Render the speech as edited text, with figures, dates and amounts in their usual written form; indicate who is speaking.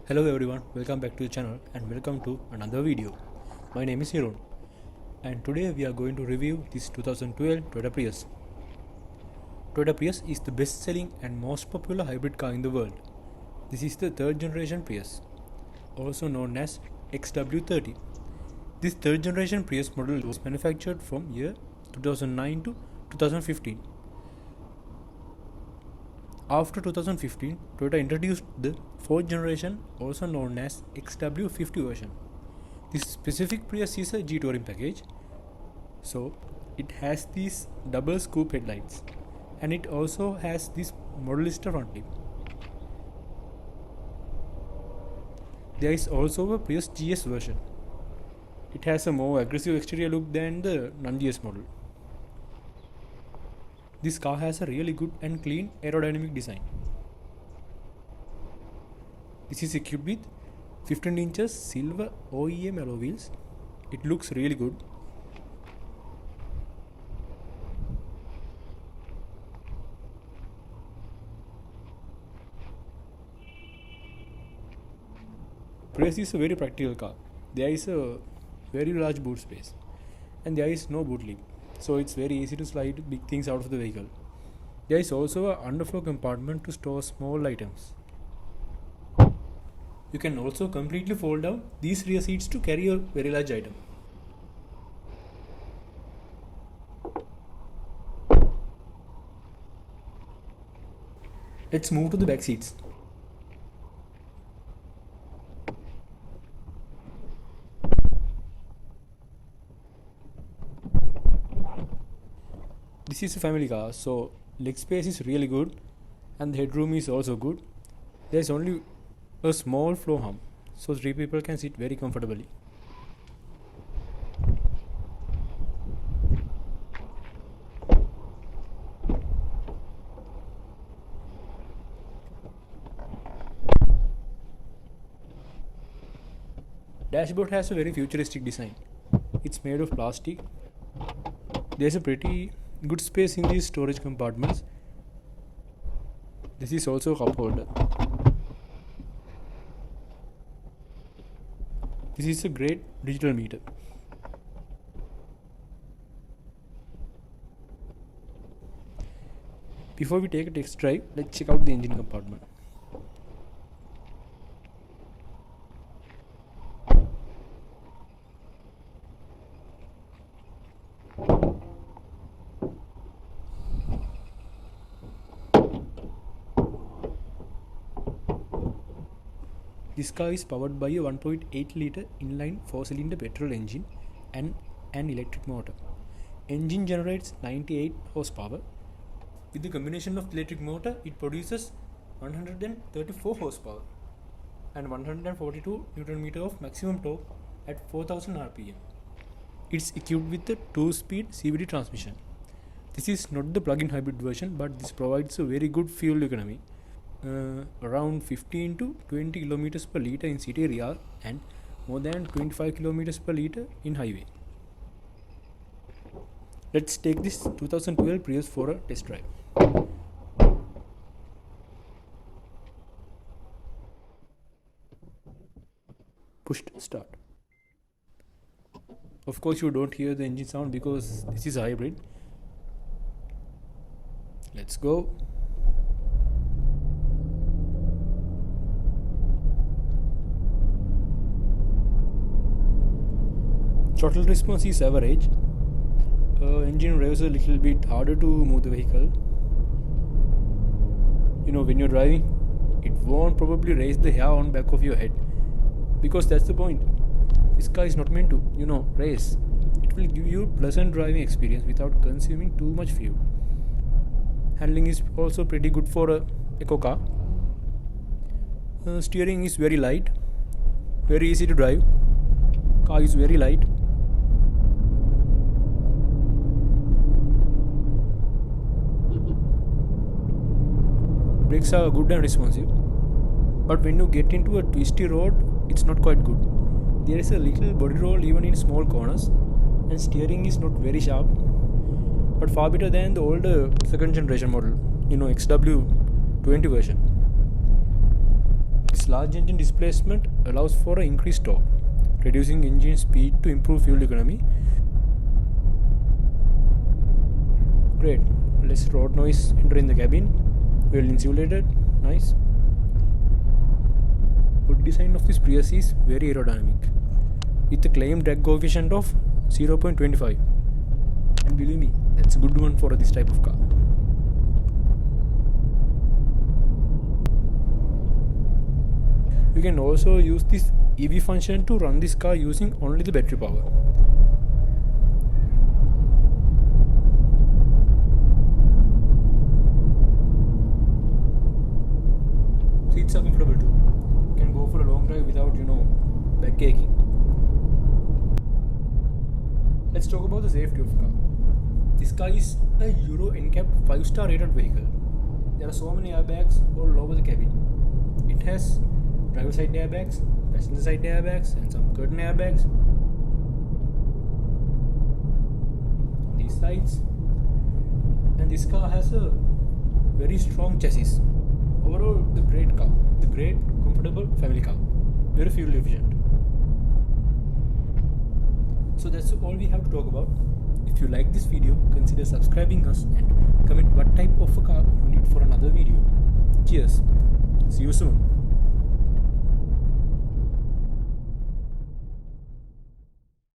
Speaker 1: Hello everyone, welcome back to the channel and welcome to another video. My name is Hirun and today we are going to review this 2012 Toyota Prius. Toyota Prius is the best selling and most popular hybrid car in the world. This is the third generation Prius, also known as XW30. This third generation Prius model was manufactured from year 2009 to 2015. After 2015, Toyota introduced the fourth generation, also known as XW50 version. This specific Prius is a G Touring package, so it has these double scoop headlights and it also has this Modelista front lip. There is also a Prius GS version. It has a more aggressive exterior look than the non-GS model. This car has a really good and clean aerodynamic design. This is equipped with 15 inches silver OEM alloy wheels. It looks really good. Prius is a very practical car. There is a very large boot space and there is no boot lip, so it's very easy to slide big things out of the vehicle. There is also an underfloor compartment to store small items. You can also completely fold down these rear seats to carry a very large item. Let's move to the back seats. This is a family car, so leg space is really good and the headroom is also good. There is only a small floor hump, so 3 people can sit very comfortably. Dashboard has a very futuristic design. It's made of plastic. There's a pretty good space in these storage compartments. This is also a cup holder. This is a great digital meter. Before we take a test drive, let's check out the engine compartment. This car is powered by a 1.8 litre inline 4-cylinder petrol engine and an electric motor. Engine generates 98 horsepower. With the combination of the electric motor, it produces 134 horsepower and 142 Nm of maximum torque at 4000 rpm. It's equipped with a 2-speed CVT transmission. This is not the plug-in hybrid version, but this provides a very good fuel economy. Around 15 to 20 km per litre in city area and more than 25 km per litre in highway. Let's take this 2012 Prius for a test drive. Push start. Of course you don't hear the engine sound because this is a hybrid. Let's go. Throttle response is average. Engine revs a little bit harder to move the vehicle. When you're driving, it won't probably raise the hair on back of your head, because that's the point. This car is not meant to, race. It will give you a pleasant driving experience without consuming too much fuel. Handling is also pretty good for a eco car. Steering is very light, very easy to drive. Car is very light. Brakes are good and responsive, but when you get into a twisty road, it's not quite good. There is a little body roll even in small corners, and steering is not very sharp, but far better than the older second generation model, XW30 version. Its large engine displacement allows for an increased torque, reducing engine speed to improve fuel economy. Great. Less road noise entering the cabin. Well insulated. Nice. Hood design of this Prius is very aerodynamic, with a claimed drag coefficient of 0.25. And believe me, that's a good one for this type of car. You can also use this EV function to run this car using only the battery power. Seats are comfortable too. You can go for a long drive without, back aching. Let's talk about the safety of the car. This car is a Euro NCAP 5-star rated vehicle. There are so many airbags all over the cabin. It has driver side airbags, passenger side airbags, and some curtain airbags on these sides. And this car has a very strong chassis. Overall, the great car, the great comfortable family car, very fuel efficient. So that's all we have to talk about. If you like this video, consider subscribing us and comment what type of a car you need for another video. Cheers. See you soon.